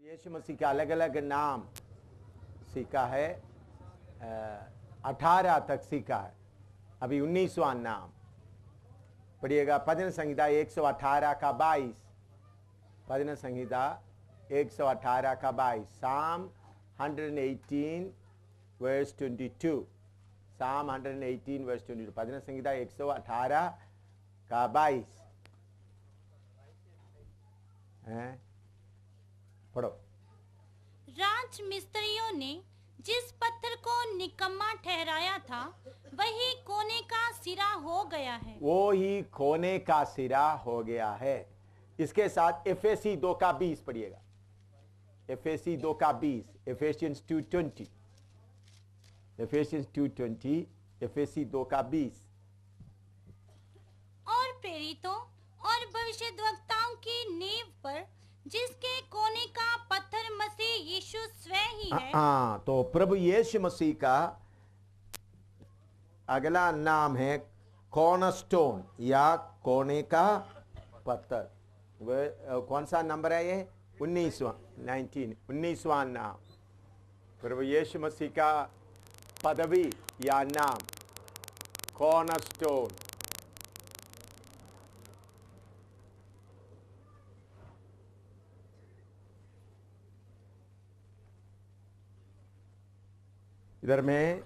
यीशु मसीह का अलग अलग नाम सीखा है, 18 तक सीखा है। अभी 19वां नाम पढ़िएगा। भजन संहिता 118 का 22। भजन संहिता 118 का 22। Psalm 118 verse 22। Psalm 118 verse 22। भजन संहिता 118 का 22 है। पढ़ो। राज मिस्त्रियों ने जिस पत्थर को निकम्मा ठहराया था वही कोने का सिरा हो गया है। वो ही कोने का सिरा हो गया है। इसके साथ एफेसी 2 का 20 पढ़िएगा। एफेसी 2 का 20। एफेसियंस 2:20। एफेसियंस 2:20। एफेसी 2 का 20। और प्रेरितों और भविष्यद्वक्ताओं की नींव पर जिसके कोने का पत्थर मसीह यीशु स्वयं ही है। हाँ, तो प्रभु यीशु मसीह का अगला नाम है कॉर्नरस्टोन या कोने का पत्थर। वह कौन सा नंबर है ये? 19वां नाम। प्रभु यीशु मसीह का पदवी या नाम कॉर्नरस्टोन। इधर में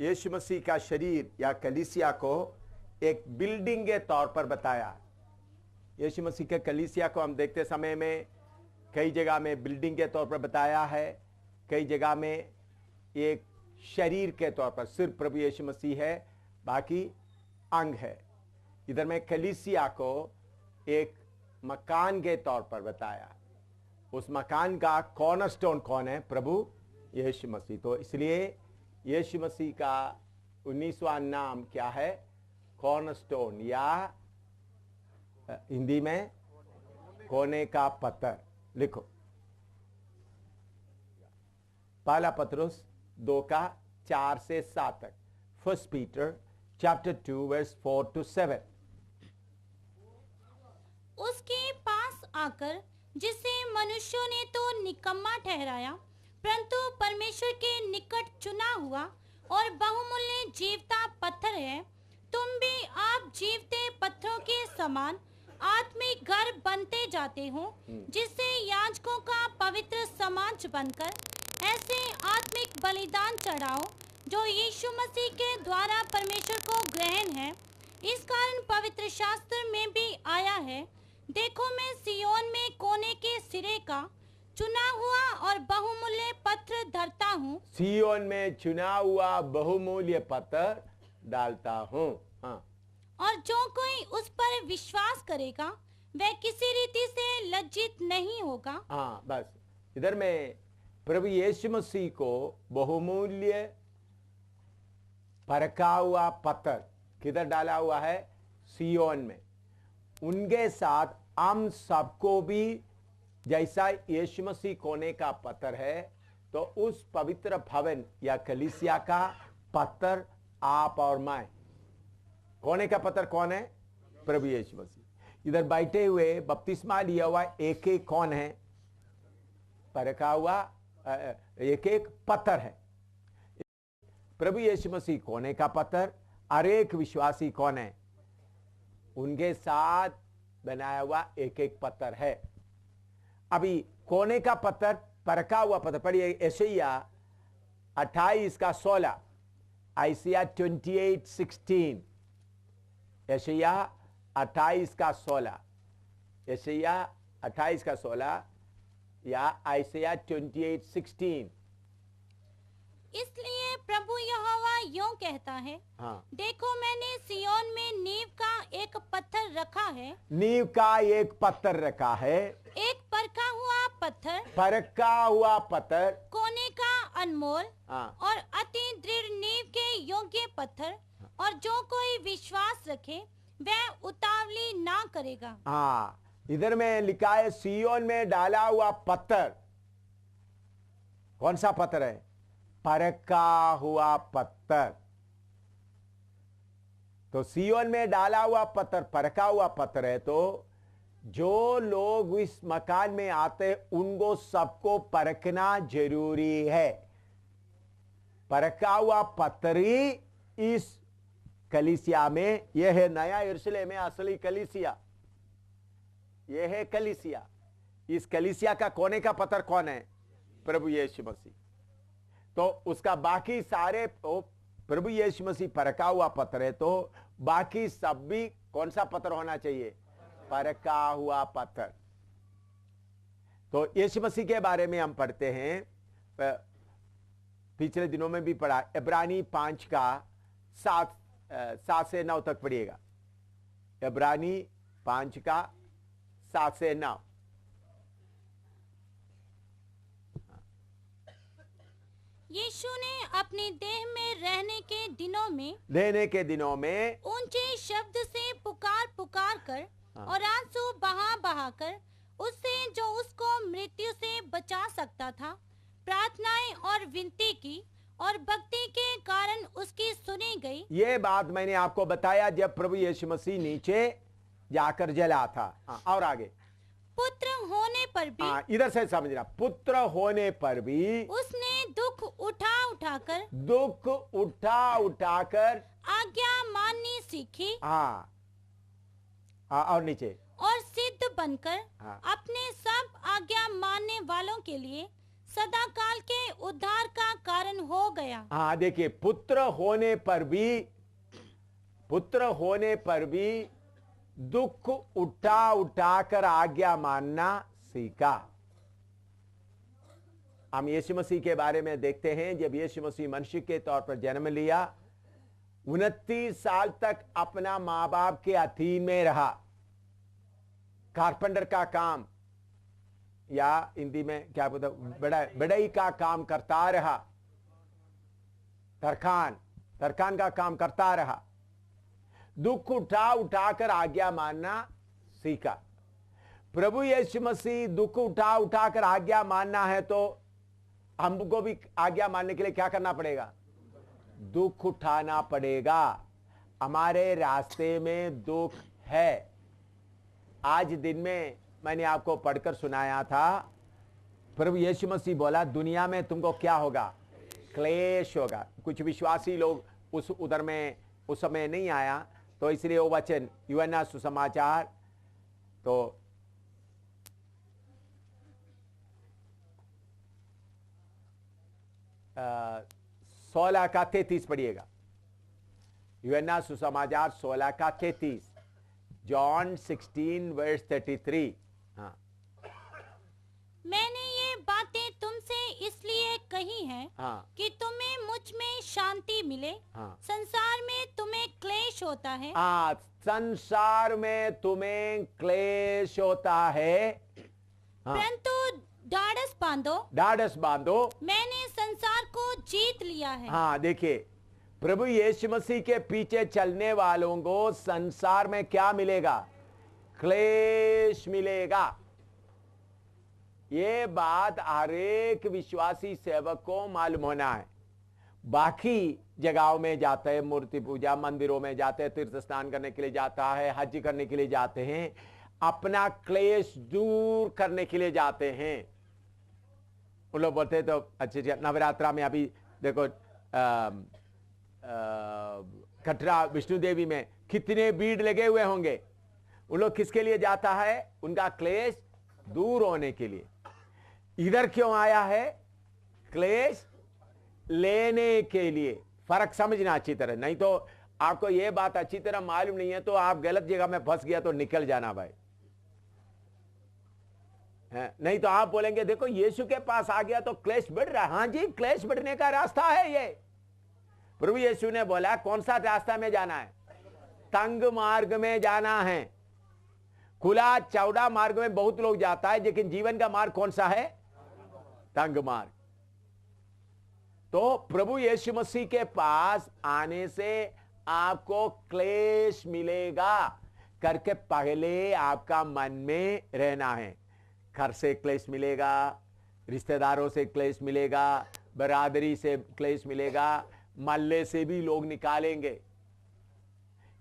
यीशु मसीह का शरीर या कलीसिया को एक बिल्डिंग के तौर पर बताया। यीशु मसीह के कलीसिया को हम देखते समय में कई जगह में बिल्डिंग के तौर पर बताया है, कई जगह में एक शरीर के तौर पर। सिर्फ प्रभु यीशु मसीह है, बाकी अंग है। इधर में कलीसिया को एक मकान के तौर पर बताया। उस मकान का कॉर्नरस्टोन कौन है? प्रभु यीशु मसीह। तो इसलिए यीशु मसीह का 19वां नाम क्या है? कॉर्नरस्टोन या हिंदी में कोने का पत्थर। लिखो। पहला पतरस 2 का 4 से 7 तक। 1 Peter chapter 2 verse 4 to 7। उसके पास आकर जिसे मनुष्यों ने तो निकम्मा ठहराया, परंतु परमेश्वर के निकट चुना हुआ और बहुमूल्य जीवता पत्थर है। तुम भी आप जीवते पत्थरों के समान आत्मिक घर बनते जाते हो, जिससे याजकों का पवित्र समाज बनकर ऐसे आत्मिक बलिदान चढ़ाओ जो यीशु मसीह के द्वारा परमेश्वर को ग्रहण है। इस कारण पवित्र शास्त्र में भी आया है, देखो मैं सियोन में कोने के सिरे का चुना हुआ और बहुमूल्य पत्थर धरता हूँ। सियोन में चुना हुआ बहुमूल्य पत्थर डालता हूँ। हाँ। और जो कोई उस पर विश्वास करेगा वह किसी रीति से लज्जित नहीं होगा। हाँ, बस इधर में प्रभु यीशु मसीह को बहुमूल्य परखा हुआ पत्थर किधर डाला हुआ है? सियोन में। उनके साथ हम सबको भी जैसा यीशु मसीह कोने का पत्थर है, तो उस पवित्र भवन या कलीसिया का पत्थर आप और मैं। कोने का पत्थर कौन है? प्रभु यीशु मसीह। इधर बैठे हुए बपतिस्मा लिया हुआ एक एक कौन है? परखा हुआ एक एक पत्थर है। प्रभु यीशु मसीह कोने का पत्थर, हर एक विश्वासी कौन है? उनके साथ बनाया हुआ एक एक पत्थर है। अभी कोने का पत्थर, परखा हुआ पत्थर पढ़िए। यशायाह 28 का 16। आइसिया 28:16। यशायाह 28 का 16। यशायाह 28 का 16 या आइसिया 28:16। इसलिए प्रभु यहोवा यूं कहता है, हाँ। देखो मैंने सियोन में नींव का एक पत्थर रखा है। नींव का एक पत्थर रखा है। एक परखा हुआ पत्थर, परखा हुआ पत्थर, कोने का अनमोल हाँ। और अति दृढ़ नींव के योग्य पत्थर, और जो कोई विश्वास रखे वह उतावली ना करेगा। हाँ, इधर में लिखा है सियोन में डाला हुआ पत्थर। कौन सा पत्थर है? परखा हुआ पत्थर। तो सियोन में डाला हुआ पत्थर परखा हुआ पत्थर है, तो जो लोग इस मकान में आते उनको सबको परखना जरूरी है। परखा हुआ पत्री इस कलीसिया में, यह है नया यरूशलेम में असली कलीसिया, यह है कलीसिया। इस कलीसिया का कोने का पत्थर कौन है? प्रभु यीशु मसीह। तो उसका बाकी सारे प्रभु यीशु मसीह परखा हुआ पत्थर है, तो बाकी सब भी कौन सा पत्थर होना चाहिए? परखा हुआ पत्थर। तो यीशु मसीह के बारे में हम पढ़ते हैं, पिछले दिनों में भी पढ़ा, इब्रानी 5 का 7 से 9 तक पढ़िएगा। इब्रानी 5 का 7 से 9। यीशु ने अपने देह में रहने के दिनों में ऊंचे शब्द से पुकार पुकार कर और आंसू बहा बहा कर उससे जो उसको मृत्यु से बचा सकता था प्रार्थनाएं और विनती की, और भक्ति के कारण उसकी सुनी गई। ये बात मैंने आपको बताया जब प्रभु यीशु मसीह नीचे जाकर जला था। और आगे, पुत्र होने पर भी, इधर से समझना, पुत्र होने पर भी उसने दुख उठा उठाकर आज्ञा माननी सीखी। और नीचे, और सिद्ध बनकर अपने सब आज्ञा मानने वालों के लिए सदा काल के उद्धार का कारण हो गया। देखिए, पुत्र होने पर भी दुख उठाकर आज्ञा मानना सीखा। हम यीशु मसीह के बारे में देखते हैं, जब यीशु मसीह मनुष्य के तौर पर जन्म लिया, 29 साल तक अपना मां बाप के अधीन में रहा। कारपेंटर का काम, या हिंदी में क्या बोलते, बढ़ई का काम करता रहा। तरखान का काम करता रहा। दुख उठाकर आज्ञा मानना सीखा। प्रभु यीशु मसीह दुख उठाकर आज्ञा मानना है, तो हमको भी आज्ञा मानने के लिए क्या करना पड़ेगा? दुख उठाना पड़ेगा। हमारे रास्ते में दुख है। आज दिन में मैंने आपको पढ़कर सुनाया था, प्रभु यीशु मसीह बोला दुनिया में तुमको क्या होगा? क्लेश होगा। कुछ विश्वासी लोग उधर में उस समय नहीं आया, तो इसलिए वो वचन यूहन्ना सुसमाचार तो 16 का 33 पढ़िएगा। यूहन्ना सुसमाचार 16 का 33, जॉन 16 वर्स 33। मैंने ये बातें तुमसे इसलिए कही हैं कि तुम्हें मुझ में शांति मिले। संसार में तुम्हें क्लेश होता है। संसार में तुम्हें क्लेश होता है, परंतु ढाढ़स बांधो, मैंने संसार को जीत लिया है। देखिए, प्रभु यीशु मसीह के पीछे चलने वालों को संसार में क्या मिलेगा? क्लेश मिलेगा। ये बात हर एक विश्वासी सेवक को मालूम होना है। बाकी जगहों में जाते हैं, मूर्ति पूजा, मंदिरों में जाते हैं, तीर्थ स्नान करने के लिए जाता है, हज करने के लिए जाते हैं, अपना क्लेश दूर करने के लिए जाते हैं। उन लोग बोलते हैं तो अच्छे नवरात्रा में अभी देखो कटरा विष्णु देवी में कितने भीड़ लगे हुए होंगे। उन लोग किसके लिए जाता है? उनका क्लेश दूर होने के लिए। इधर क्यों आया है? क्लेश लेने के लिए। फर्क समझना अच्छी तरह, नहीं तो आपको यह बात अच्छी तरह मालूम नहीं है तो आप गलत जगह में फंस गया तो निकल जाना भाई। नहीं तो आप बोलेंगे देखो यीशु के पास आ गया तो क्लेश बढ़ रहा है। हाँ जी, क्लेश बढ़ने का रास्ता है ये। प्रभु यीशु ने बोला कौन सा रास्ता में जाना है? तंग मार्ग में जाना है। खुला चौड़ा मार्ग में बहुत लोग जाता है, लेकिन जीवन का मार्ग कौन सा है? तंग मार्ग। तो प्रभु यीशु मसीह के पास आने से आपको क्लेश मिलेगा करके पहले आपका मन में रहना है। घर से क्लेश मिलेगा, रिश्तेदारों से क्लेश मिलेगा, बरादरी से क्लेश मिलेगा, मोहल्ले से भी लोग निकालेंगे।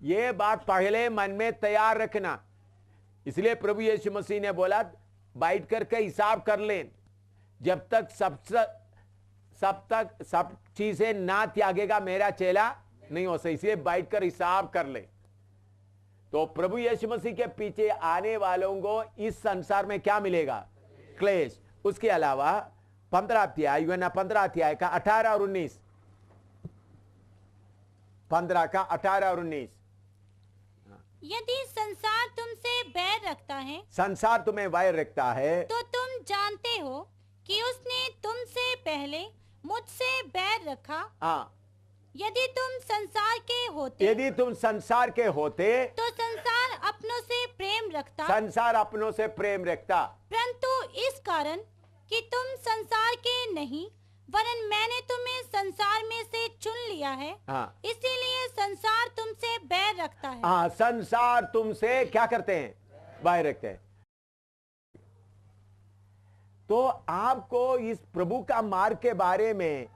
ये बात पहले मन में तैयार रखना। इसलिए प्रभु यीशु मसीह ने बोला बैठ करके हिसाब कर लें, जब तक सब चीजें ना त्यागेगा मेरा चेला नहीं हो सकता। इसलिए बैठ कर हिसाब कर ले। तो प्रभु यीशु मसीह के पीछे आने वालों को इस संसार में क्या मिलेगा? क्लेश। उसके अलावा 15 अध्याय, यूहन्ना 15 अध्याय का 18 और 19, 15 का 18 और 19। यदि संसार तुमसे बैर रखता है, संसार तुम्हें वैर रखता है, तो तुम जानते हो कि उसने तुमसे पहले मुझसे बैर रखा। हाँ, यदि तुम संसार के होते, यदि तुम संसार के होते तो संसार अपनों से प्रेम रखता, संसार अपनों से प्रेम रखता, परंतु इस कारण कि तुम संसार के नहीं वरन मैंने तुम्हें संसार में से चुन लिया है, हाँ, इसीलिए संसार तुमसे बैर रखता है। हाँ, संसार तुमसे क्या करते हैं? बैर रखते हैं। तो आपको इस प्रभु का मार्ग के बारे में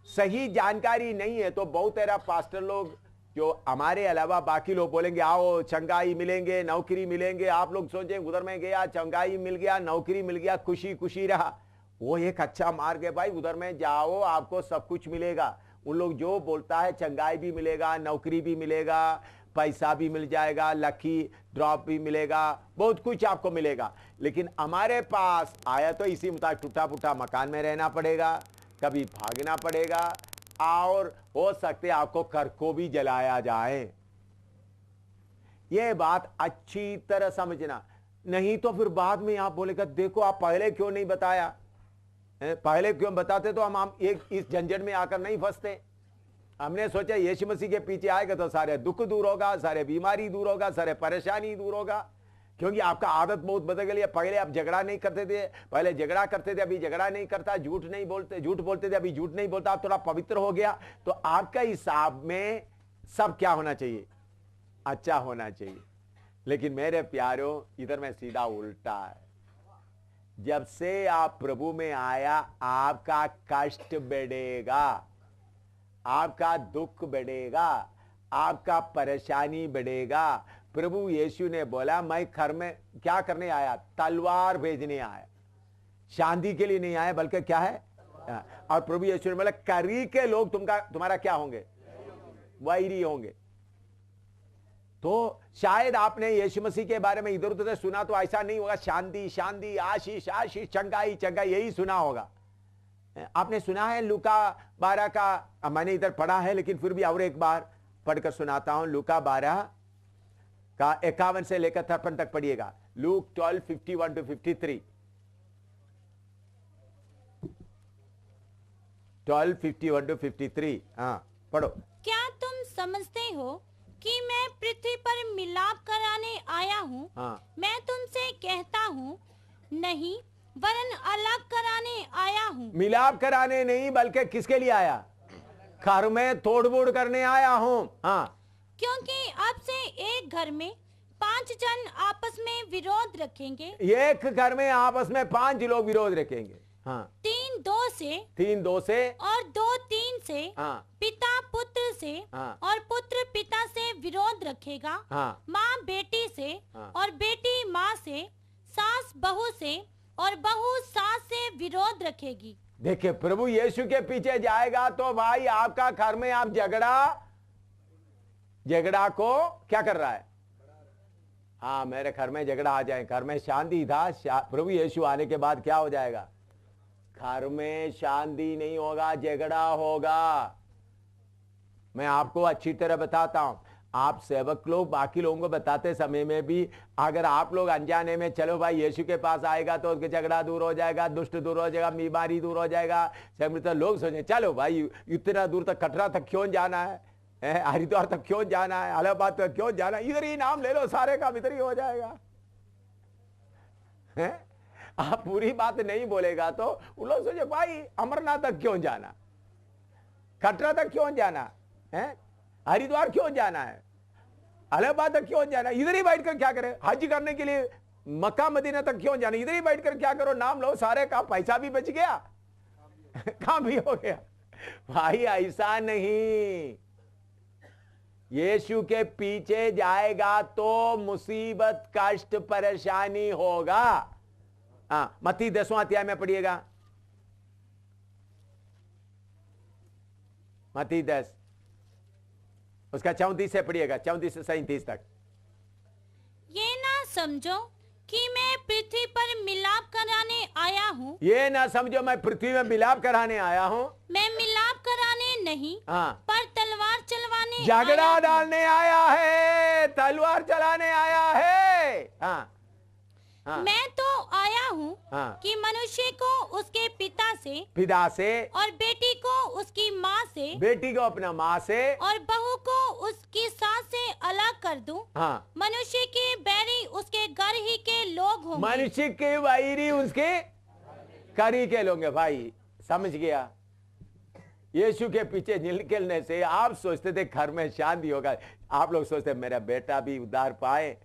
सही जानकारी नहीं है, तो बहुत सारा पास्टर लोग जो हमारे अलावा बाकी लोग बोलेंगे आओ चंगाई मिलेंगे, नौकरी मिलेंगे। आप लोग सोचें उधर में गया, चंगाई मिल गया, नौकरी मिल गया, खुशी खुशी रहा, वो एक अच्छा मार्ग है भाई। उधर में जाओ, आपको सब कुछ मिलेगा। उन लोग जो बोलता है चंगाई भी मिलेगा, नौकरी भी मिलेगा, पैसा भी मिल जाएगा, लकी ड्रॉप भी मिलेगा, बहुत कुछ आपको मिलेगा। लेकिन हमारे पास आया तो इसी मुताबिक टूटा फूटा मकान में रहना पड़ेगा, कभी भागना पड़ेगा, और हो सकते आपको कर को भी जलाया जाए। यह बात अच्छी तरह समझना, नहीं तो फिर बाद में आप बोलेगा देखो आप पहले क्यों नहीं बताया। पहले क्यों बताते तो हम एक इस झंझट में आकर नहीं फंसते। हमने सोचा यीशु मसीह के पीछे आएगा तो सारे दुख दूर होगा, सारे बीमारी दूर होगा, सारे परेशानी दूर होगा। क्योंकि आपका आदत बहुत बदल गई है। पहले आप झगड़ा नहीं करते थे, पहले झगड़ा करते थे, अभी झगड़ा नहीं करता, झूठ नहीं बोलते, झूठ बोलते थे, अभी झूठ नहीं बोलता, आप थोड़ा पवित्र हो गया। तो आपका हिसाब में सब क्या होना चाहिए? अच्छा होना चाहिए। लेकिन मेरे प्यारों, इधर में सीधा उल्टा है। जब से आप प्रभु में आया, आपका कष्ट बढ़ेगा, आपका दुख बढ़ेगा, आपका परेशानी बढ़ेगा। प्रभु यीशु ने बोला मैं घर में क्या करने आया? तलवार भेजने आया। शांति के लिए नहीं आया, बल्कि क्या है? और प्रभु यीशु ने बोला करी के लोग तुम्हारा क्या होंगे? वैरी होंगे। तो शायद आपने यीशु मसीह के बारे में इधर उधर सुना, तो ऐसा नहीं होगा शांति शांति, आशीष आशीष, चंगाई चंगाई, यही सुना होगा। आपने सुना है लूका 12 का, मैंने इधर पढ़ा है लेकिन फिर भी और एक बार पढ़कर सुनाता हूं। लूका 12 का 51 से लेकर 53 तक पढ़िएगा। Look 12:51 to 53, 12:51 to 53। हाँ पढ़ो। क्या तुम समझते हो कि मैं पृथ्वी पर मिलाप कराने आया हूँ? हाँ। मैं तुमसे कहता हूँ नहीं, वरन अलग कराने आया हूँ। मिलाप कराने नहीं, बल्कि किसके लिए आया? घर में तोड़-फोड़ करने आया हूँ। हाँ, क्योंकि अब से एक घर में 5 जन आपस में विरोध रखेंगे, एक घर में आपस में 5 लोग विरोध रखेंगे। हाँ, 3 2 से, 3 2 से, और 2 3 से, हाँ, पिता पुत्र से, हाँ, और पुत्र पिता से विरोध रखेगा, हाँ, माँ बेटी से, हाँ, और बेटी माँ से, सास बहू से, और बहू सास से विरोध रखेगी। देखिए प्रभु यीशु के पीछे जाएगा तो भाई आपका घर में आप झगड़ा को क्या कर रहा है? हाँ, मेरे घर में झगड़ा आ जाए। घर में शांति था, प्रभु यीशु आने के बाद क्या हो जाएगा? घर में शांति नहीं होगा, झगड़ा होगा। मैं आपको अच्छी तरह बताता हूं। आप सेवक लोग बाकी लोगों को बताते समय में भी अगर आप लोग अनजाने में चलो भाई यीशु के पास आएगा तो उसके झगड़ा दूर हो जाएगा, दुष्ट दूर हो जाएगा, बीमारी दूर हो जाएगा, तो लोग सोचे चलो भाई इतना दूर तक कटरा तक क्यों जाना है, हरिद्वार तक क्यों जाना है, इलाहाबाद तक क्यों जाना है, इधर ही नाम ले लो, सारे काम इधर ही हो जाएगा। आप पूरी बात नहीं बोलेगा तो उन लोग सोचे भाई अमरनाथ तक क्यों जाना, कटरा तक क्यों जाना है, हरिद्वार क्यों जाना है, इलाहाबाद तक क्यों जाना, इधर ही बैठकर क्या करें, हज करने के लिए मक्का मदीना तक क्यों जाना, इधर ही बैठकर क्या करो, नाम लो, सारे का पैसा भी बच गया, काम भी हो गया। भाई ऐसा नहीं, यीशु के पीछे जाएगा तो मुसीबत, कष्ट, परेशानी होगा। हाँ, मत्ती 10वां अध्याय में पढ़िएगा, मत्ती 10 उसका 34 से पढ़िएगा, 34 से 37 तक। ये ना समझो कि मैं पृथ्वी पर मिलाप कराने आया हूँ। ये ना समझो मैं पृथ्वी में मिलाप कराने आया हूँ। मैं मिलाप कराने नहीं, हाँ, पर तलवार चलवाने झगड़ा आया हूँ। डालने आया है, तलवार चलाने आया है। हाँ, हाँ, मैं तो आया हूँ हाँ, कि मनुष्य को उसके पिता से पिता से, और बेटी को उसकी माँ से बेटी को अपना माँ से, और बहू को उसकी सास से अलग कर दूं। हाँ, मनुष्य के बैरी उसके घर ही के लोग होंगे। मनुष्य के वैरी उसके करी के लोग हैं। भाई समझ गया? यीशु के पीछे निकलने से आप सोचते थे घर में शांति होगा। आप लोग सोचते मेरा बेटा भी उद्धार पाए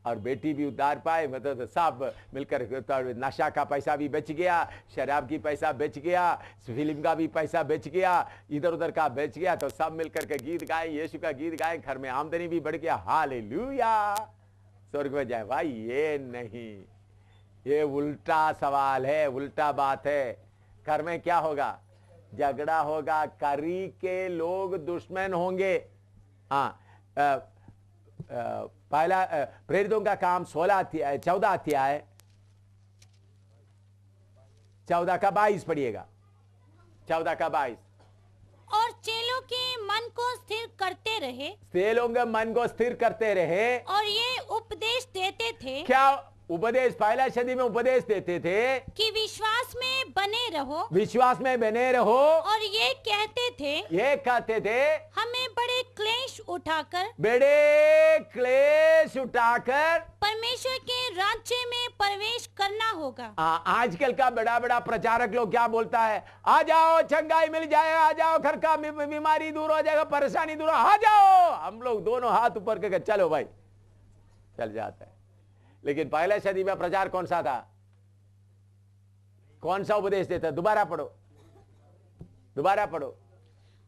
और बेटी भी उद्धार पाए, मतलब सब मिलकर, तो नशा का पैसा भी बच गया, शराब की पैसा बच गया, फिल्म का भी पैसा बच गया, इधर उधर का बच गया, तो सब मिलकर के गीत गाएं, यीशु का गीत गाएं, घर में आमदनी भी बढ़ गया। हालेलुया, स्वर्ग में जाए। भाई ये नहीं, ये उल्टा सवाल है, उल्टा बात है। घर में क्या होगा? झगड़ा होगा, करी के लोग दुश्मन होंगे। हाँ, पहला प्रेरितों का काम 14 अध्याय 14 का 22 पढ़िएगा, 14 का 22। और चेलों के मन को स्थिर करते रहे, चेलों के मन को स्थिर करते रहे, और ये उपदेश देते थे। क्या उपदेश? पहला सदी में उपदेश देते थे कि विश्वास में बने रहो, विश्वास में बने रहो, और ये कहते थे, ये कहते थे हमें बड़े क्लेश उठाकर, बड़े क्लेश उठाकर परमेश्वर के राज्य में प्रवेश करना होगा। आजकल का बड़ा बड़ा प्रचारक लोग क्या बोलता है? आ जाओ, चंगाई मिल जाए, आ जाओ, घर का बीमारी दूर हो जाएगा, परेशानी दूर, आ जाओ। हम लोग दोनों हाथ ऊपर करके चलो भाई, चल जाता है। लेकिन पहले सदी में प्रचार कौन सा था? कौन सा उपदेश देता? दोबारा पढ़ो, दोबारा पढ़ो।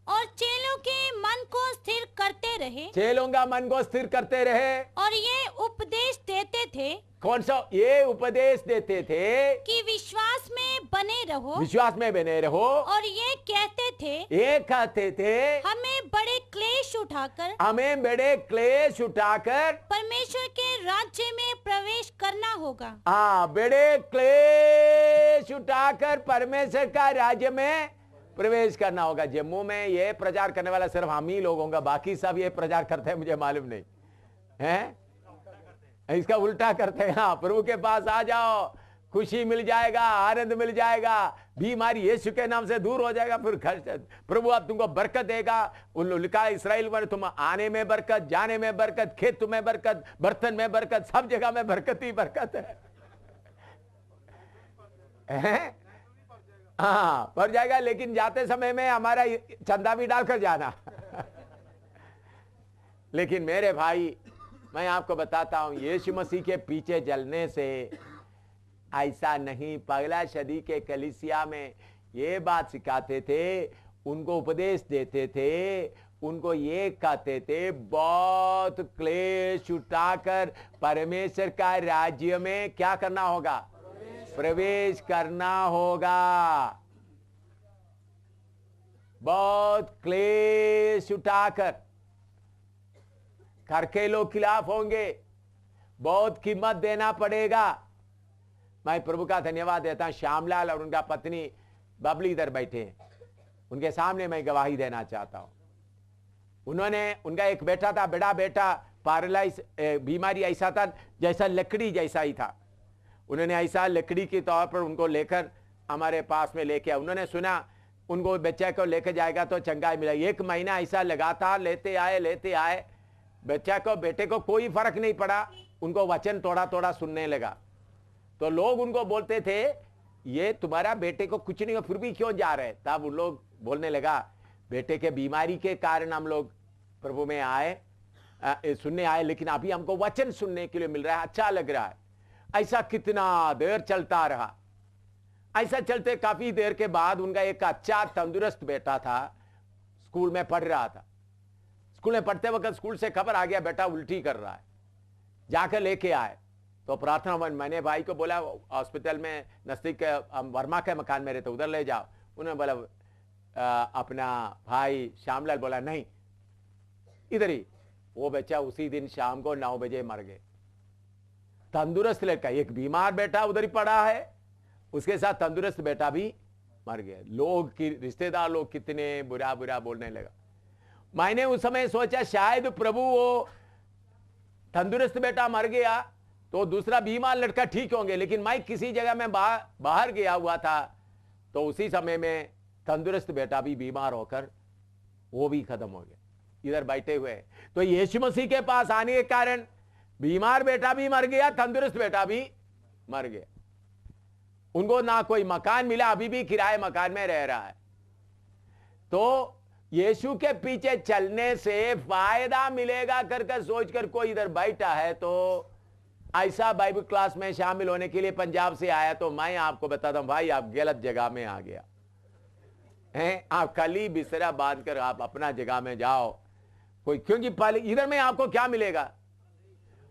और चेलों के मन को स्थिर करते रहे, चेलों का मन को स्थिर करते रहे, और ये उपदेश देते थे। कौन सा? ये उपदेश देते थे कि विश्वास में बने रहो, विश्वास में बने रहो, और ये कहते थे, ये कहते थे हमें बड़े क्लेश उठाकर, हमें बड़े क्लेश उठाकर परमेश्वर के राज्य में प्रवेश करना होगा। बड़े क्लेश उठाकर परमेश्वर का राज्य में प्रवेश करना होगा। जम्मू में ये प्रचार करने वाला सिर्फ हम ही लोग होंगे, बाकी सब ये प्रचार करते हैं, मुझे मालूम नहीं है। इसका उल्टा करते हैं। हाँ, प्रभु के पास आ जाओ, खुशी मिल जाएगा, आनंद मिल जाएगा, बीमारी यीशु के नाम से दूर हो जाएगा, फिर प्रभु आप तुमको बरकत देगा। उन लिखा इस्राएल में, तुम आने में बरकत, जाने में बरकत, खेत में बरकत, बर्तन में बरकत, सब जगह में बरकत ही बरकत है। हाँ, पड़ जाएगा, लेकिन जाते समय में हमारा चंदा भी डालकर जाना। लेकिन मेरे भाई, मैं आपको बताता हूं, यीशु मसीह के पीछे चलने से ऐसा नहीं। पहला सदी के कलीसिया में ये बात सिखाते थे, उनको उपदेश देते थे, उनको ये कहते थे, बहुत क्लेश उठाकर परमेश्वर का राज्य में क्या करना होगा? प्रवेश करना होगा। बहुत क्लेश उठाकर, घर के लोग खिलाफ होंगे, बहुत कीमत देना पड़ेगा। मैं प्रभु का धन्यवाद देता हूं, श्यामलाल और उनका पत्नी बबली इधर बैठे हैं, उनके सामने मैं गवाही देना चाहता हूं। उनका एक बेटा था, बड़ा बेटा, पैरालाइज बीमारी ऐसा था जैसा लकड़ी जैसा ही था। उन्होंने ऐसा लकड़ी के तौर पर उनको लेकर हमारे पास में लेके आए। उन्होंने सुना उनको बच्चे को लेकर जाएगा तो चंगाई मिला। 1 महीना ऐसा लगातार लेते आए, बच्चा को, बेटे को कोई फर्क नहीं पड़ा। उनको वचन थोड़ा थोड़ा सुनने लगा, तो लोग उनको बोलते थे, ये तुम्हारा बेटे को कुछ नहीं हो, फिर भी क्यों जा रहे? तब उन लोग बोलने लगा, बेटे के बीमारी के कारण हम लोग प्रभु में आए, सुनने आए, लेकिन अभी हमको वचन सुनने के लिए मिल रहा है, अच्छा लग रहा है। ऐसा कितना देर चलता रहा। ऐसा चलते काफी देर के बाद उनका एक अच्छा तंदुरुस्त बेटा था, स्कूल में पढ़ रहा था। स्कूल में पढ़ते वक्त स्कूल से खबर आ गया बेटा उल्टी कर रहा है, जाकर लेके आए। तो प्रार्थना मैंने भाई को बोला हॉस्पिटल में नजदीक वर्मा के मकान में रहते, उधर ले जाओ। उन्होंने बोला अपना भाई श्यामलाल बोला नहीं इधर ही। वो बच्चा उसी दिन शाम को 9 बजे मर गए। तंदुरुस्त लड़का, एक बीमार बेटा उधर ही पड़ा है, उसके साथ तंदुरुस्त बेटा भी मर गया। लोग की रिश्तेदार लोग कितने बुरा बुरा बोलने लगा। मैंने उस समय सोचा शायद प्रभु वो तंदुरुस्त बेटा मर गया तो दूसरा बीमार लड़का ठीक होंगे, लेकिन मैं किसी जगह में बाहर गया हुआ था, तो उसी समय में तंदुरुस्त बेटा भी बीमार होकर वो भी खत्म हो गया। इधर बैठे हुए तो यीशु मसीह के पास आने के कारण बीमार बेटा भी मर गया, तंदुरुस्त बेटा भी मर गया। उनको ना कोई मकान मिला, अभी भी किराए मकान में रह रहा है। तो यीशु के पीछे चलने से फायदा मिलेगा करके सोचकर कोई इधर बैठा है, तो ऐसा बाइबल क्लास में शामिल होने के लिए पंजाब से आया, तो मैं आपको बताता हूं भाई आप गलत जगह में आ गया हैं। आप खाली बिस्तरा बांध कर आप अपना जगह में जाओ कोई, क्योंकि पहले इधर में आपको क्या मिलेगा।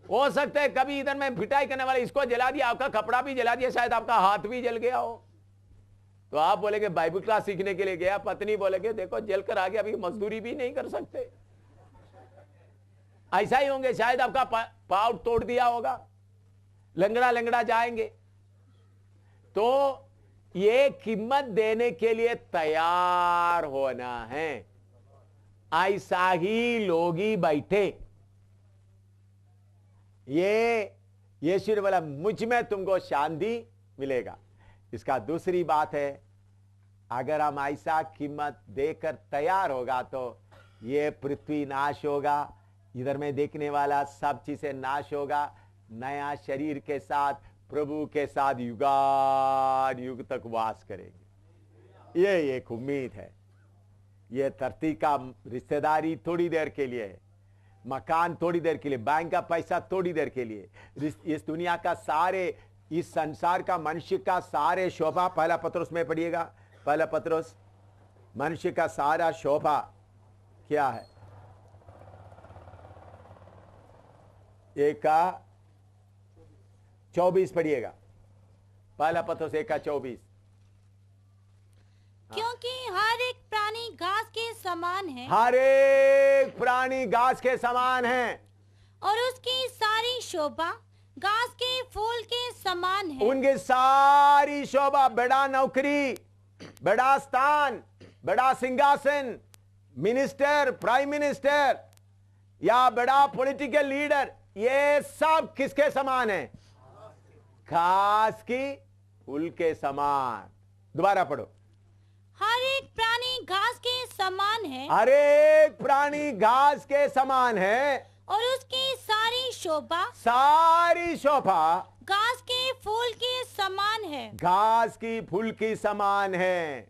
हो सकता है कभी इधर में पिटाई करने वाले इसको जला दिया, आपका कपड़ा भी जला दिया, शायद आपका हाथ भी जल गया हो, तो आप बोलेंगे बाइबल क्लास सीखने के लिए गया। पत्नी बोलेगे देखो जल कर आ गया, अभी मजदूरी भी नहीं कर सकते। ऐसा ही होंगे, शायद आपका पाँव तोड़ दिया होगा, लंगड़ा लंगड़ा जाएंगे। तो ये कीमत देने के लिए तैयार होना है। ऐसा ही लोग ही बैठे, ये यीशु ने बोला मुझ में तुमको शांति मिलेगा। इसका दूसरी बात है, अगर हम ऐसा कीमत देकर तैयार होगा तो ये पृथ्वी नाश होगा, इधर में देखने वाला सब चीजें नाश होगा, नया शरीर के साथ प्रभु के साथ युगान युग तक वास करेंगे। ये एक उम्मीद है। ये धरती का रिश्तेदारी थोड़ी देर के लिए है, मकान थोड़ी देर के लिए, बैंक का पैसा थोड़ी देर के लिए, इस दुनिया का सारे, इस संसार का मनुष्य का सारे शोभा, पहला पत्रुस में पढ़िएगा, पहला पत्रुस, मनुष्य का सारा शोभा क्या है। 1:24 पढ़िएगा, पहला पत्रुस 1:24। क्योंकि हर एक प्राणी घास के समान है, हर एक प्राणी घास के समान है, और उसकी सारी शोभा घास के फूल के समान है। उनकी सारी शोभा, बड़ा नौकरी, बड़ा स्थान, बड़ा सिंहासन, मिनिस्टर, प्राइम मिनिस्टर या बड़ा पॉलिटिकल लीडर, ये सब किसके समान है? घास की फूल के समान। दोबारा पढ़ो। हर एक प्राणी घास के समान है, हर एक प्राणी घास के समान है, और उसकी सारी शोभा घास के फूल के समान है। घास की फूल की समान है।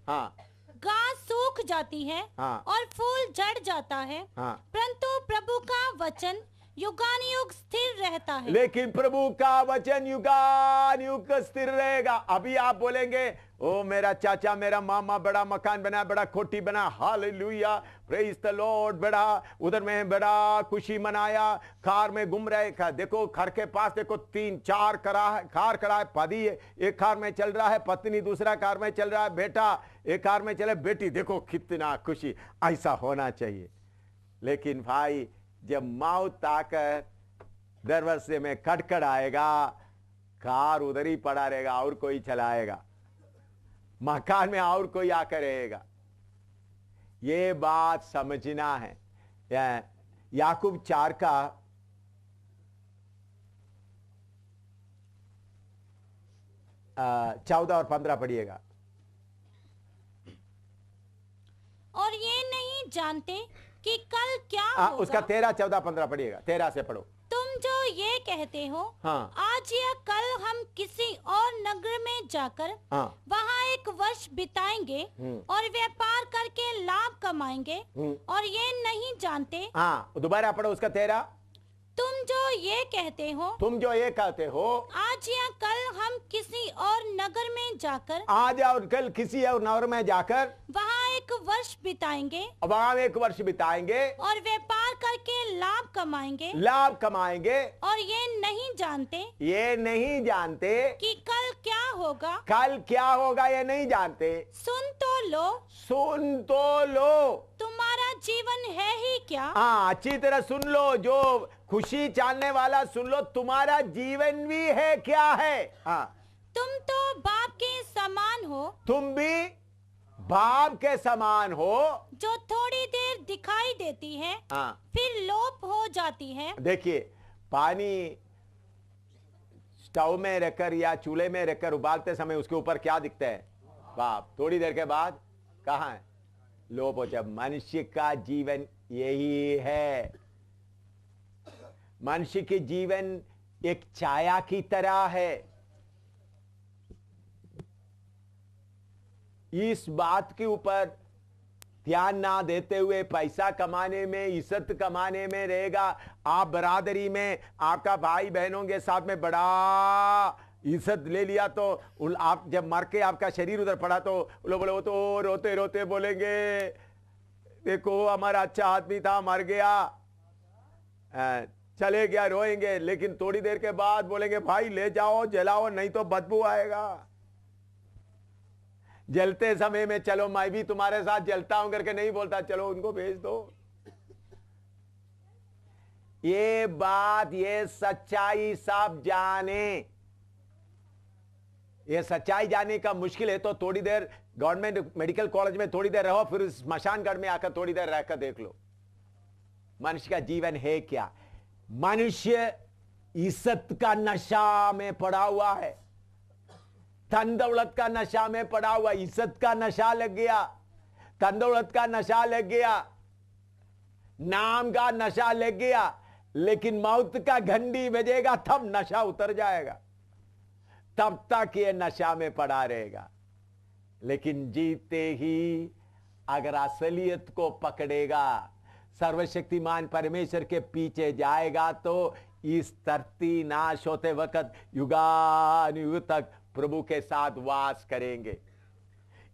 हाँ, घास सूख जाती है, हाँ, और फूल झड़ जाता है, हाँ, परंतु प्रभु का वचन युगानुयुग स्थिर रहता है। लेकिन प्रभु का वचन युगानुयुग स्थिर रहेगा। अभी आप बोलेंगे ओ मेरा चाचा, मेरा मामा बड़ा मकान बना, बड़ा कोठी बना, हालेलुया, प्रेज द लॉर्ड, बड़ा उधर में बड़ा खुशी मनाया, कार में घूम रहे, देखो घर के पास देखो 3-4 कार खड़ा है, पति एक कार में चल रहा है, पत्नी दूसरा कार में चल रहा है, बेटा एक कार में चले, बेटी देखो कितना खुशी। ऐसा होना चाहिए। लेकिन भाई जब मौत आकर दरवाजे में खटखट आएगा, कार उधर ही पड़ा रहेगा और कोई चलाएगा, मकान में और कोई आकर रहेगा। ये बात समझना है। याकूब 4 का 14 और 15 पढ़िएगा। और ये नहीं जानते कि कल क्या होगा। उसका 13, 14, 15 पढ़िएगा। 13 से पढ़ो। तुम जो ये कहते हो, हाँ, आज या कल हम किसी और नगर में जाकर हाँ, वहाँ एक वर्ष बिताएंगे और व्यापार करके लाभ कमाएंगे, और ये नहीं जानते। हाँ, दोबारा पढ़ो उसका 13। तुम जो ये कहते हो, तुम जो ये कहते हो, आज या कल हम किसी और नगर में जाकर आज और कल किसी और नगर में जाकर वहाँ एक वर्ष बिताएंगे वहां एक वर्ष बिताएंगे और व्यापार करके लाभ कमाएंगे और ये नहीं जानते कि कल क्या होगा। कल क्या होगा ये नहीं जानते। सुन तो लो तुम्हारा जीवन है ही क्या। हाँ, अच्छी तरह सुन लो, जो खुशी चाहने वाला सुन लो, तुम्हारा जीवन भी है क्या है। हाँ, तुम तो बाप के समान हो, तुम भी बाप के समान हो, जो थोड़ी देर दिखाई देती है हाँ, फिर लोप हो जाती है। देखिए, पानी स्टोव में रखकर या चूल्हे में रखकर उबालते समय उसके ऊपर क्या दिखता है, बाप। थोड़ी देर के बाद कहाँ है, लोप हो जाए। मनुष्य का जीवन यही है। मनुष्य के जीवन एक छाया की तरह है। इस बात के ऊपर ध्यान ना देते हुए पैसा कमाने में, इज्जत कमाने में रहेगा। आप बरादरी में आपका भाई बहनों के साथ में बड़ा इज्जत ले लिया तो आप जब मर के आपका शरीर उधर पड़ा तो लोग बोले, वो तो रोते रोते बोलेंगे, देखो हमारा अच्छा आदमी था, मर गया, चले गया, रोएंगे। लेकिन थोड़ी देर के बाद बोलेंगे, भाई ले जाओ, जलाओ, नहीं तो बदबू आएगा। जलते समय में चलो मैं भी तुम्हारे साथ जलता हूं करके नहीं बोलता, चलो उनको भेज दो। ये बात, ये सच्चाई सब जाने। ये सच्चाई जाने का मुश्किल है तो थोड़ी देर गवर्नमेंट मेडिकल कॉलेज में थोड़ी देर रहो, फिर स्मशान घाट में आकर थोड़ी देर रहकर देख लो मनुष्य का जीवन है क्या। मनुष्य इज्जत का नशा में पड़ा हुआ है, धन दौलत का नशा में पड़ा हुआ। इज्जत का नशा लग गया, धन दौलत का नशा लग गया, नाम का नशा लग गया। लेकिन मौत का घंटी बजेगा तब नशा उतर जाएगा, तब तक ये नशा में पड़ा रहेगा। लेकिन जीते ही अगर असलियत को पकड़ेगा, सर्वशक्तिमान परमेश्वर के पीछे जाएगा तो इस धरती नाश होते वक्त युगानुयुग तक प्रभु के साथ वास करेंगे।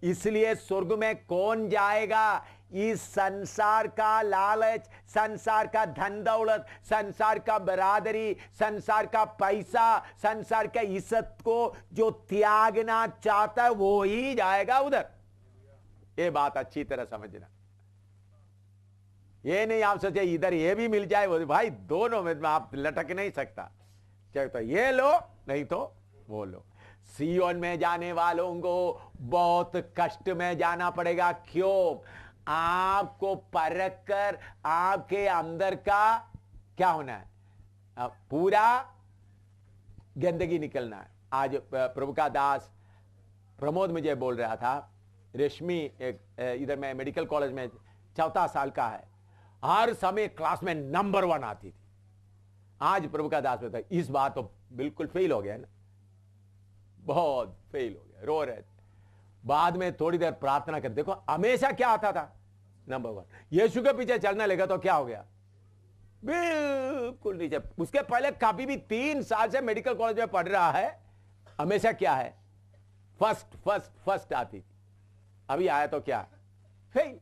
इसलिए स्वर्ग में कौन जाएगा? इस संसार का लालच, संसार का धन दौलत, संसार का बरादरी, संसार का पैसा, संसार का इज्जत को जो त्यागना चाहता है वो ही जाएगा उधर। ये बात अच्छी तरह समझना। ये नहीं आप सोचे इधर ये भी मिल जाए, वो भाई दोनों में आप लटक नहीं सकता। चाहे तो ये लो नहीं तो वो लो। सियोन में जाने वालों को बहुत कष्ट में जाना पड़ेगा। क्यों? आपको परख कर आपके अंदर का क्या होना है, पूरा गंदगी निकलना है। आज प्रभु का दास प्रमोद मुझे बोल रहा था, रेशमी एक इधर में मेडिकल कॉलेज में 4 साल का है, हर समय क्लास में नंबर 1 आती थी। आज प्रभु का दास में इस बार तो बिल्कुल फेल हो गया ना, बहुत फेल हो गया, रो रहे थे। बाद में थोड़ी देर प्रार्थना कर, देखो हमेशा क्या आता था, नंबर 1। यीशु के पीछे चलने लगा तो क्या हो गया, बिल्कुल नीचे। उसके पहले कभी भी 3 साल से मेडिकल कॉलेज में पढ़ रहा है, हमेशा क्या है, फर्स्ट फर्स्ट फर्स्ट आती थी। अभी आया तो क्या, फेल।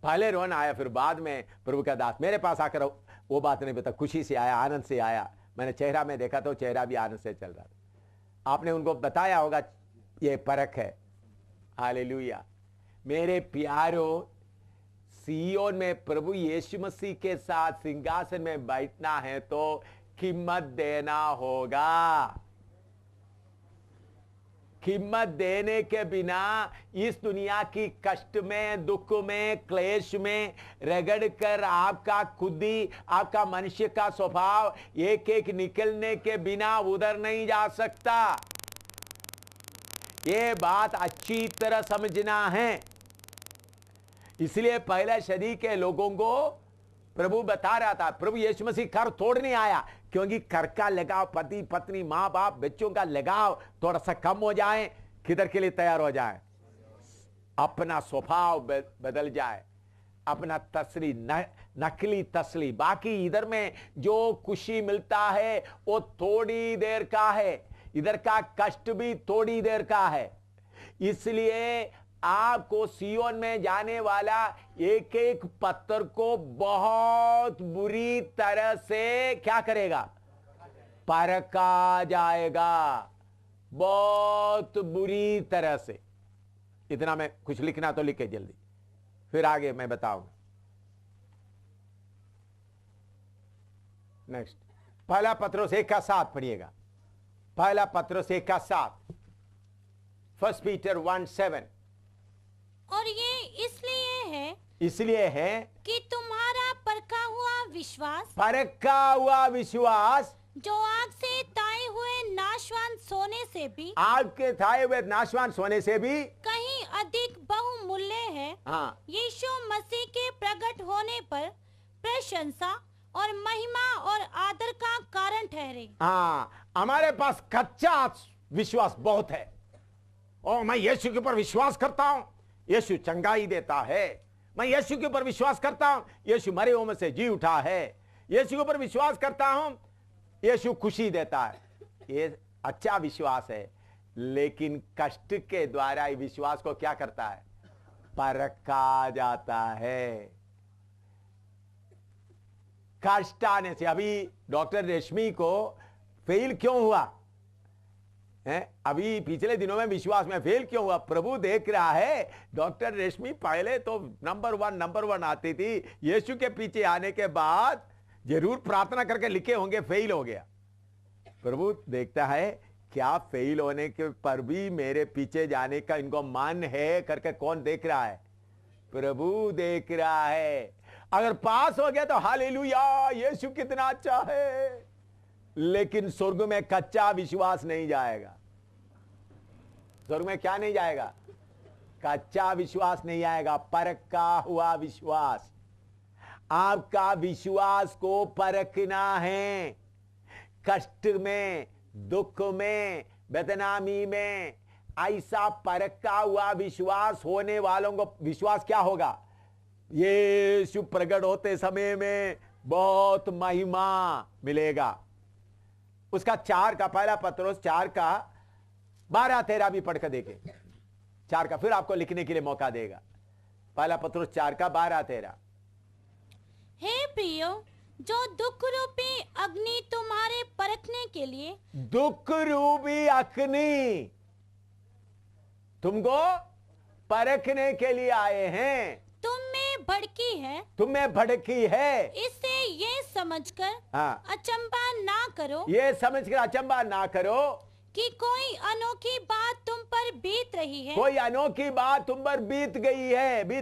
पहले रोन आया, फिर बाद में प्रभु का दास मेरे पास आकर वो बात नहीं बता, खुशी से आया, आनंद से आया। मैंने चेहरा में देखा तो चेहरा भी आनंद से चल रहा था। आपने उनको बताया होगा ये परख है। हालेलुया। मेरे प्यारों, सियोन में प्रभु यीशु मसीह के साथ सिंहासन में बैठना है तो कीमत देना होगा। कीमत देने के बिना इस दुनिया की कष्ट में, दुख में, क्लेश में रगड़ कर आपका खुद ही, आपका मनुष्य का स्वभाव एक एक निकलने के बिना उधर नहीं जा सकता। ये बात अच्छी तरह समझना है। इसलिए पहले सदी के लोगों को प्रभु बता रहा था, प्रभु यीशु मसीह कर तोड़ने आया, क्योंकि कर का लगाव, पति पत्नी, मां बाप, बच्चों का लगाव थोड़ा सा कम हो जाए, किधर के लिए तैयार हो जाए, अपना स्वभाव बदल जाए। अपना तसली नकली तसली, बाकी इधर में जो खुशी मिलता है वो थोड़ी देर का है, इधर का कष्ट भी थोड़ी देर का है। इसलिए आपको सियोन में जाने वाला एक एक पत्थर को बहुत बुरी तरह से क्या करेगा, परखा जाएगा, बहुत बुरी तरह से। इतना मैं कुछ लिखना तो लिखे जल्दी, फिर आगे मैं बताऊंगा। नेक्स्ट, पहला पत्रोस 1:7 पढ़िएगा। पहला पत्रोस 1:7, 1 पीटर 1:7। और ये इसलिए है कि तुम्हारा परखा हुआ विश्वास जो आग से ताए हुए नाशवान सोने से भी, आग के ताए हुए नाशवान सोने से भी कहीं अधिक बहुमूल्य है, हाँ, यीशु मसीह के प्रकट होने पर प्रशंसा और महिमा और आदर का कारण ठहरे। हाँ, हमारे पास कच्चा विश्वास बहुत है। और मैं यीशु के ऊपर विश्वास करता हूं, यीशु चंगाई देता है। मैं यीशु के ऊपर विश्वास करता हूं, यीशु मरे हुओं में से जी उठा है। यीशु के ऊपर विश्वास करता हूं, यीशु खुशी देता है। ये अच्छा विश्वास है, लेकिन कष्ट के द्वारा विश्वास को क्या करता है, परखा जाता है। कष्ट आने से, अभी डॉक्टर रेशमी को फेल क्यों हुआ है? अभी पिछले दिनों में विश्वास में फेल क्यों हुआ? प्रभु देख रहा है। डॉक्टर रेशमी पहले तो नंबर वन आती थी, यीशु के पीछे आने के बाद जरूर प्रार्थना करके लिखे होंगे फेल हो गया। प्रभु देखता है क्या फेल होने के पर भी मेरे पीछे जाने का इनको मन है करके कौन देख रहा है? प्रभु देख रहा है। अगर पास हो गया तो हालेलुया, यीशु कितना अच्छा है। लेकिन स्वर्ग में कच्चा विश्वास नहीं जाएगा। स्वर्ग में क्या नहीं जाएगा? कच्चा विश्वास नहीं आएगा, परखा हुआ विश्वास। आपका विश्वास को परखना है। कष्ट में, दुख में, बदनामी में ऐसा परखा हुआ विश्वास होने वालों को विश्वास क्या होगा? यीशु प्रकट होते समय में बहुत महिमा मिलेगा। उसका 4 का पहला पत्रोस 4 का 12-13 भी पढ़कर देखें। 4 का फिर आपको लिखने के लिए मौका देगा। पहला पत्रोस 4 का 12-13। हे प्रियो, जो दुख रूपी अग्नि तुम्हारे परखने के लिए, दुख रूपी अग्नि तुमको परखने के लिए आए हैं, तुम में भड़की है, तुम्हें भड़की है। इससे ये समझकर हाँ, अचंबा ना करो, ये समझकर अचंबा ना करो कि कोई अनोखी बात तुम पर बीत रही है। कोई अनोखी बात तुम पर बीत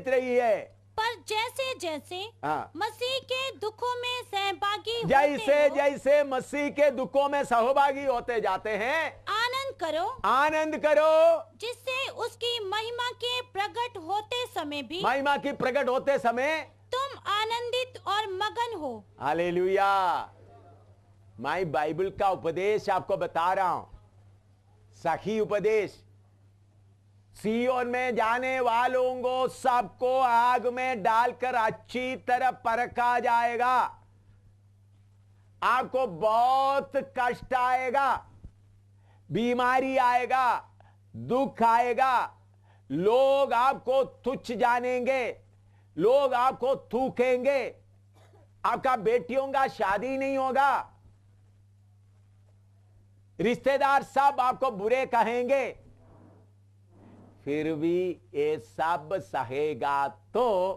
रही है। पर जैसे जैसे हाँ, मसीह के दुखों में सहभागी जैसे होते हो, जैसे मसीह के दुखों में सहभागी होते जाते हैं, आनंद करो जिससे उसकी महिमा के प्रकट होते समय भी महिमा की प्रकट होते समय तुम आनंदित और मगन हो। हालेलुया। मैं बाइबल का उपदेश आपको बता रहा हूं, सही उपदेश। सियोन में जाने वालों को सबको आग में डालकर अच्छी तरह परखा जाएगा। आपको बहुत कष्ट आएगा, बीमारी आएगा, दुख आएगा, लोग आपको तुच्छ जानेंगे, लोग आपको थूकेंगे, आपका बेटियों का शादी नहीं होगा, रिश्तेदार सब आपको बुरे कहेंगे। फिर भी ये सब सहेगा तो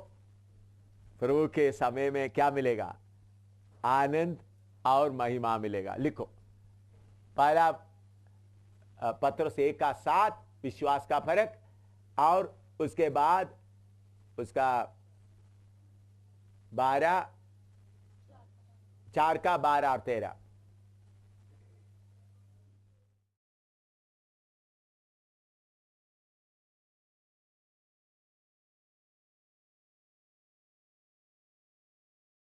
प्रभु के समय में क्या मिलेगा? आनंद और महिमा मिलेगा। लिखो, पहला पत्रोस 1:7 विश्वास का फर्क, और उसके बाद उसका 4 का 12 और 13।